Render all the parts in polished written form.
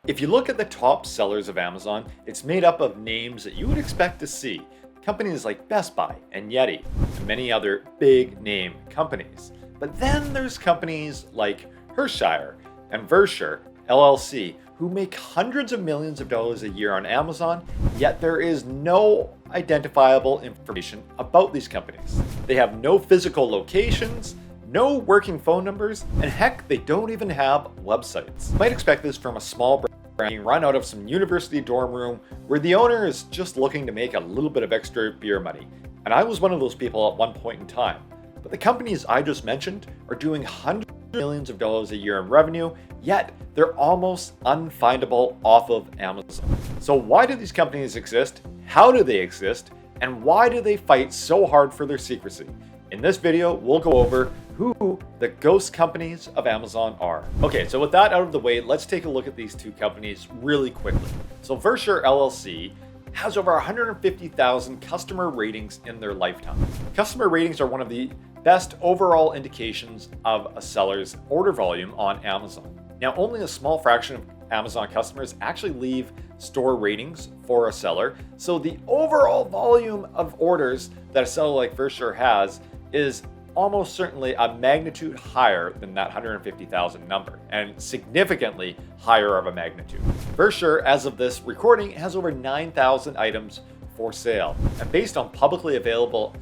If you look at the top sellers of Amazon, it's made up of names that you would expect to see. Companies like Best Buy and Yeti, and many other big name companies. But then there's companies like Versure and Versure LLC, who make hundreds of millions of dollars a year on Amazon, yet there is no identifiable information about these companies. They have no physical locations, no working phone numbers, and heck, they don't even have websites. You might expect this from a small brand being run out of some university dorm room where the owner is just looking to make a little bit of extra beer money. And I was one of those people at one point in time. But the companies I just mentioned are doing hundreds of millions of dollars a year in revenue, yet they're almost unfindable off of Amazon. So why do these companies exist? How do they exist? And why do they fight so hard for their secrecy? In this video, we'll go over who the ghost companies of Amazon are. Okay, so with that out of the way, let's take a look at these two companies really quickly. So Versure LLC has over 150,000 customer ratings in their lifetime. Customer ratings are one of the best overall indications of a seller's order volume on Amazon. Now, only a small fraction of Amazon customers actually leave store ratings for a seller, so the overall volume of orders that a seller like Versure has is almost certainly a magnitude higher than that 150,000 number, and significantly higher of a magnitude. Versure, as of this recording, has over 9,000 items for sale. And based on publicly available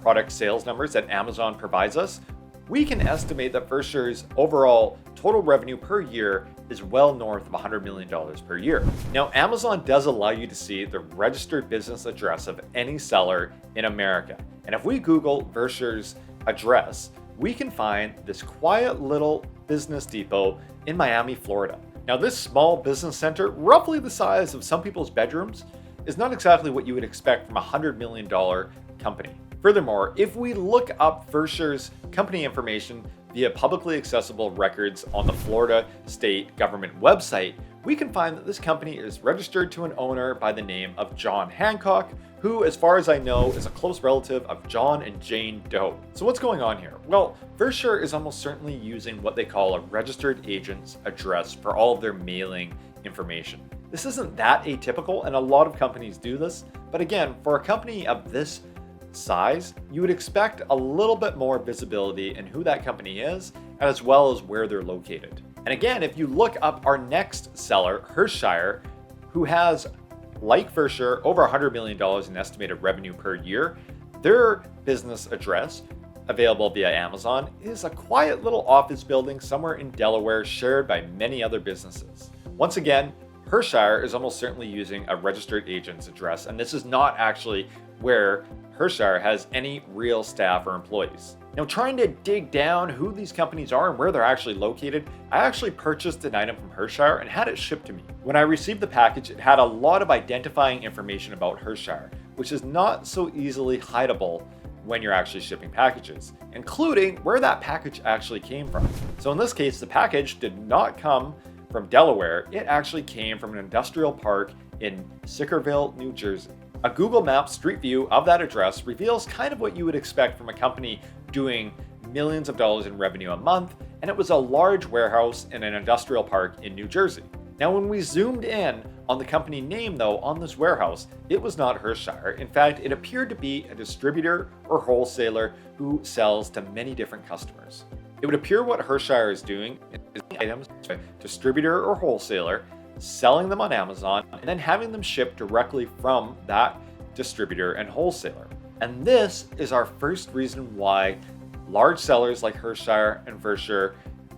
product sales numbers that Amazon provides us, we can estimate that Versure's overall total revenue per year is well north of $100 million per year. Now, Amazon does allow you to see the registered business address of any seller in America. And if we Google Versure's address, we can find this quiet little business depot in Miami, Florida. Now, this small business center, roughly the size of some people's bedrooms, is not exactly what you would expect from a $100 million company. Furthermore, if we look up Versure's company information via publicly accessible records on the Florida state government website, we can find that this company is registered to an owner by the name of John Hancock, who, as far as I know, is a close relative of John and Jane Doe. So what's going on here? Well, Versure is almost certainly using what they call a registered agent's address for all of their mailing information. This isn't that atypical, and a lot of companies do this, but again, for a company of this size, you would expect a little bit more visibility in who that company is, as well as where they're located. And again, if you look up our next seller, Versure, who has, like Versure, over $100 million in estimated revenue per year, their business address, available via Amazon, is a quiet little office building somewhere in Delaware shared by many other businesses. Once again, Versure is almost certainly using a registered agent's address, and this is not actually where Versure has any real staff or employees. Now, trying to dig down who these companies are and where they're actually located, I actually purchased an item from Versure and had it shipped to me. When I received the package, it had a lot of identifying information about Versure, which is not so easily hideable when you're actually shipping packages, including where that package actually came from. So in this case, the package did not come from Delaware. It actually came from an industrial park in Sickerville, New Jersey. A Google Maps street view of that address reveals kind of what you would expect from a company doing millions of dollars in revenue a month, and it was a large warehouse in an industrial park in New Jersey. Now, when we zoomed in on the company name, though, on this warehouse, it was not Versure. In fact, it appeared to be a distributor or wholesaler who sells to many different customers. It would appear what Versure is doing is items to a distributor or wholesaler, selling them on Amazon, and then having them shipped directly from that distributor and wholesaler. And this is our first reason why large sellers like Versure and Versure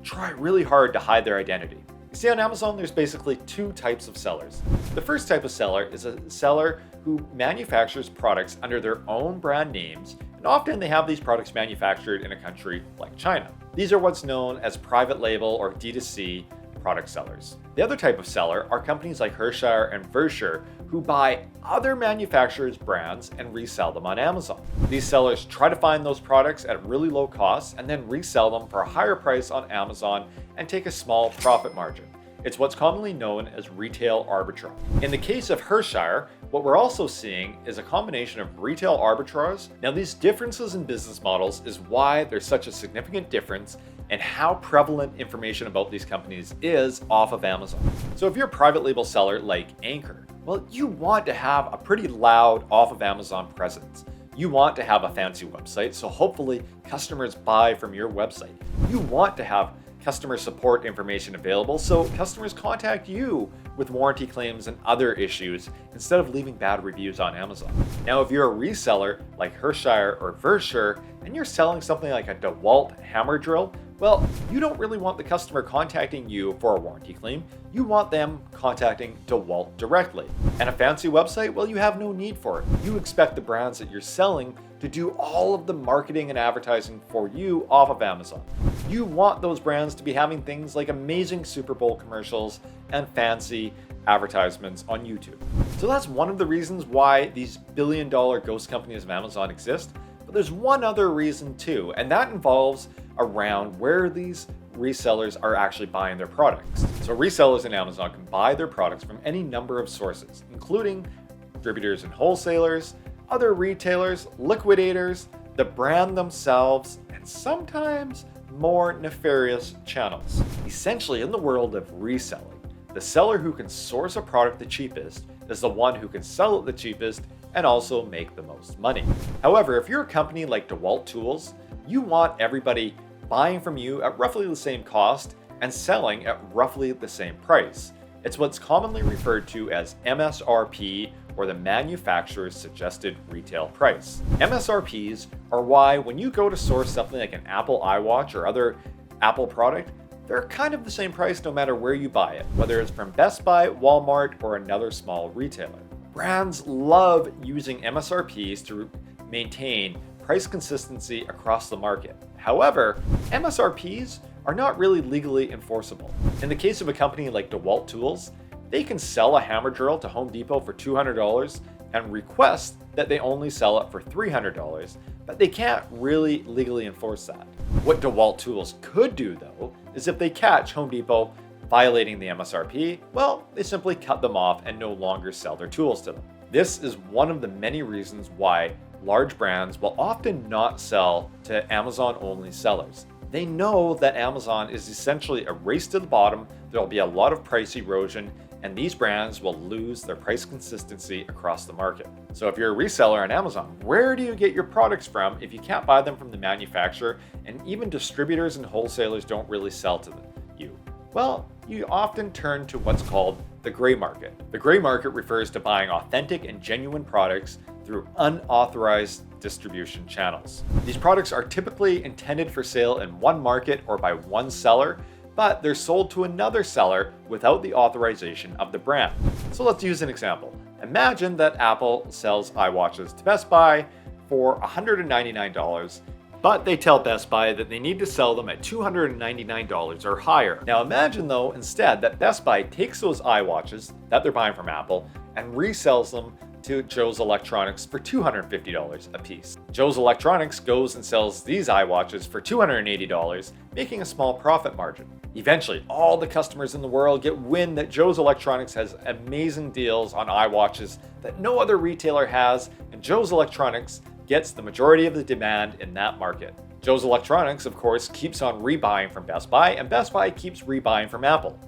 try really hard to hide their identity. You see, on Amazon, there's basically two types of sellers. The first type of seller is a seller who manufactures products under their own brand names, and often they have these products manufactured in a country like China. These are what's known as private label or D2C product sellers. The other type of seller are companies like Versure and Versure who buy other manufacturers' brands and resell them on Amazon. These sellers try to find those products at really low costs and then resell them for a higher price on Amazon and take a small profit margin. It's what's commonly known as retail arbitrage. In the case of Versure, what we're also seeing is a combination of retail arbitrage. Now, these differences in business models is why there's such a significant difference and how prevalent information about these companies is off of Amazon. So if you're a private label seller like Anchor, well, you want to have a pretty loud off of Amazon presence. You want to have a fancy website, so hopefully customers buy from your website. You want to have customer support information available so customers contact you with warranty claims and other issues instead of leaving bad reviews on Amazon. Now, if you're a reseller like Versure or Versure and you're selling something like a DeWalt hammer drill, well, you don't really want the customer contacting you for a warranty claim. You want them contacting DeWalt directly. And a fancy website, well, you have no need for it. You expect the brands that you're selling to do all of the marketing and advertising for you off of Amazon. You want those brands to be having things like amazing Super Bowl commercials and fancy advertisements on YouTube. So that's one of the reasons why these billion-dollar ghost companies of Amazon exist. But there's one other reason too, and that involves around where these resellers are actually buying their products. So resellers in Amazon can buy their products from any number of sources, including distributors and wholesalers, other retailers, liquidators, the brand themselves, and sometimes more nefarious channels. Essentially, in the world of reselling, the seller who can source a product the cheapest is the one who can sell it the cheapest and also make the most money. However, if you're a company like DeWalt Tools, you want everybody buying from you at roughly the same cost and selling at roughly the same price. It's what's commonly referred to as MSRP, or the manufacturer's suggested retail price. MSRPs are why when you go to source something like an Apple iWatch or other Apple product, they're kind of the same price no matter where you buy it, whether it's from Best Buy, Walmart, or another small retailer. Brands love using MSRPs to maintain price consistency across the market. However, MSRPs are not really legally enforceable. In the case of a company like DeWalt Tools, they can sell a hammer drill to Home Depot for $200 and request that they only sell it for $300, but they can't really legally enforce that. What DeWalt Tools could do, though, is if they catch Home Depot violating the MSRP, well, they simply cut them off and no longer sell their tools to them. This is one of the many reasons why large brands will often not sell to Amazon-only sellers. They know that Amazon is essentially a race to the bottom, there'll be a lot of price erosion, and these brands will lose their price consistency across the market. So if you're a reseller on Amazon, where do you get your products from if you can't buy them from the manufacturer, and even distributors and wholesalers don't really sell to you? Well, you often turn to what's called the gray market. The gray market refers to buying authentic and genuine products through unauthorized distribution channels. These products are typically intended for sale in one market or by one seller, but they're sold to another seller without the authorization of the brand. So let's use an example. Imagine that Apple sells iWatches to Best Buy for $199, but they tell Best Buy that they need to sell them at $299 or higher. Now imagine though instead that Best Buy takes those iWatches that they're buying from Apple and resells them to Joe's Electronics for $250 a piece. Joe's Electronics goes and sells these iWatches for $280, making a small profit margin. Eventually, all the customers in the world get wind that Joe's Electronics has amazing deals on iWatches that no other retailer has, and Joe's Electronics gets the majority of the demand in that market. Joe's Electronics, of course, keeps on rebuying from Best Buy, and Best Buy keeps rebuying from Apple.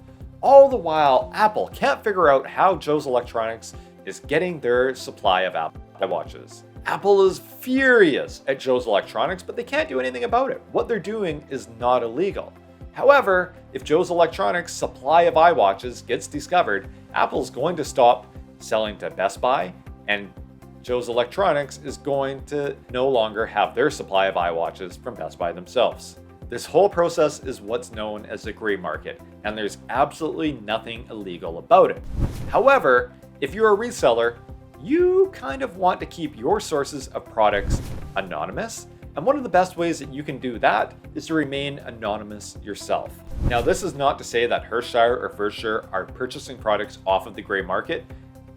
All the while, Apple can't figure out how Joe's Electronics is getting their supply of Apple iWatches. Apple is furious at Joe's Electronics, but they can't do anything about it. What they're doing is not illegal. However, if Joe's Electronics' supply of iWatches gets discovered, Apple's going to stop selling to Best Buy, and Joe's Electronics is going to no longer have their supply of iWatches from Best Buy themselves. This whole process is what's known as the gray market, and there's absolutely nothing illegal about it. However, if you're a reseller, you kind of want to keep your sources of products anonymous, and one of the best ways that you can do that is to remain anonymous yourself. Now, this is not to say that Versure or Versure are purchasing products off of the gray market,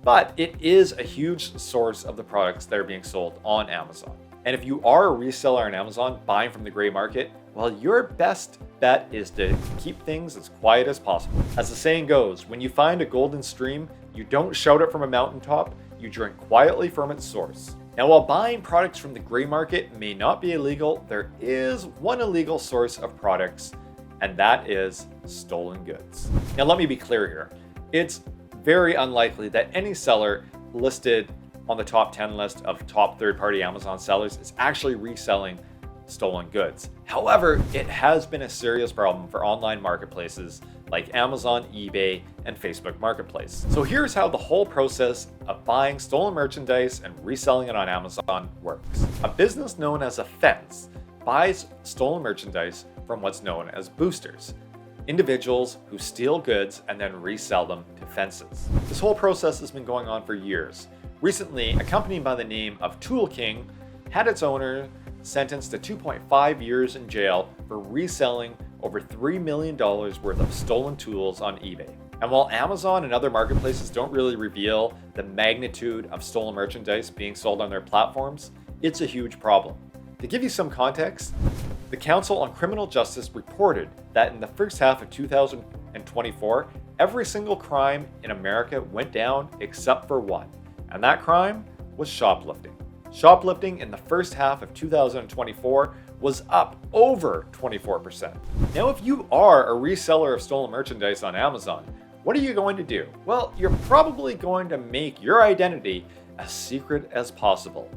but it is a huge source of the products that are being sold on Amazon. And if you are a reseller on Amazon buying from the gray market, well, your best bet is to keep things as quiet as possible. As the saying goes, when you find a golden stream, you don't shout it from a mountaintop, you drink quietly from its source. Now, while buying products from the gray market may not be illegal, there is one illegal source of products, and that is stolen goods. Now, let me be clear here. It's very unlikely that any seller listed on the top 10 list of top third-party Amazon sellers is actually reselling stolen goods. However, it has been a serious problem for online marketplaces like Amazon, eBay, and Facebook Marketplace. So here's how the whole process of buying stolen merchandise and reselling it on Amazon works. A business known as a fence buys stolen merchandise from what's known as boosters, individuals who steal goods and then resell them to fences. This whole process has been going on for years. Recently, a company by the name of Tool King had its owner sentenced to 2.5 years in jail for reselling over $3 million worth of stolen tools on eBay. And while Amazon and other marketplaces don't really reveal the magnitude of stolen merchandise being sold on their platforms, it's a huge problem. To give you some context, the Council on Criminal Justice reported that in the first half of 2024, every single crime in America went down except for one, and that crime was shoplifting. Shoplifting in the first half of 2024 was up over 24%. Now, if you are a reseller of stolen merchandise on Amazon, what are you going to do? Well, you're probably going to make your identity as secret as possible.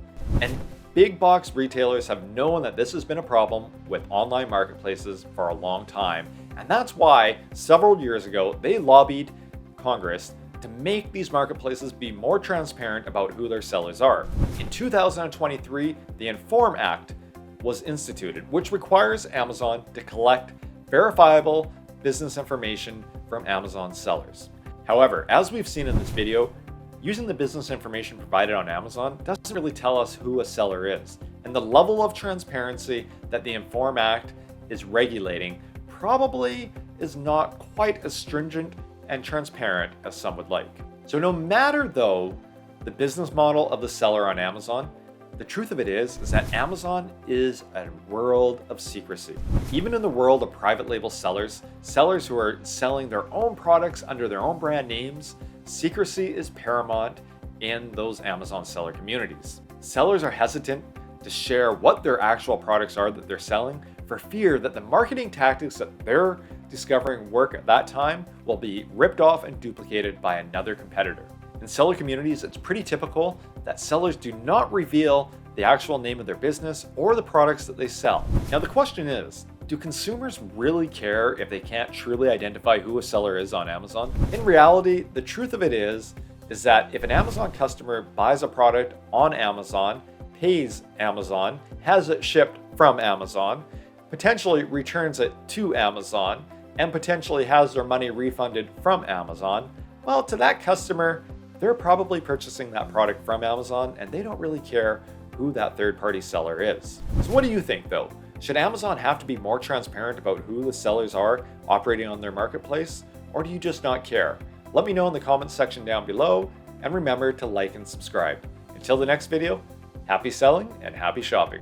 And big box retailers have known that this has been a problem with online marketplaces for a long time. And that's why several years ago, they lobbied Congress to make these marketplaces be more transparent about who their sellers are. In 2023, the Inform Act was instituted, which requires Amazon to collect verifiable business information from Amazon sellers. However, as we've seen in this video, using the business information provided on Amazon doesn't really tell us who a seller is. And the level of transparency that the Inform Act is regulating probably is not quite as stringent and transparent as some would like. So no matter though the business model of the seller on Amazon, the truth of it is that Amazon is a world of secrecy. Even in the world of private label sellers who are selling their own products under their own brand names, secrecy is paramount in those Amazon seller communities. Sellers are hesitant to share what their actual products are that they're selling for fear that the marketing tactics that they're discovering work at that time will be ripped off and duplicated by another competitor. In seller communities, it's pretty typical that sellers do not reveal the actual name of their business or the products that they sell. Now the question is, do consumers really care if they can't truly identify who a seller is on Amazon? In reality, the truth of it is that if an Amazon customer buys a product on Amazon, pays Amazon, has it shipped from Amazon, potentially returns it to Amazon, and potentially has their money refunded from Amazon, well, to that customer, they're probably purchasing that product from Amazon and they don't really care who that third-party seller is. So what do you think though? Should Amazon have to be more transparent about who the sellers are operating on their marketplace, or do you just not care? Let me know in the comments section down below, and remember to like and subscribe. Until the next video, happy selling and happy shopping.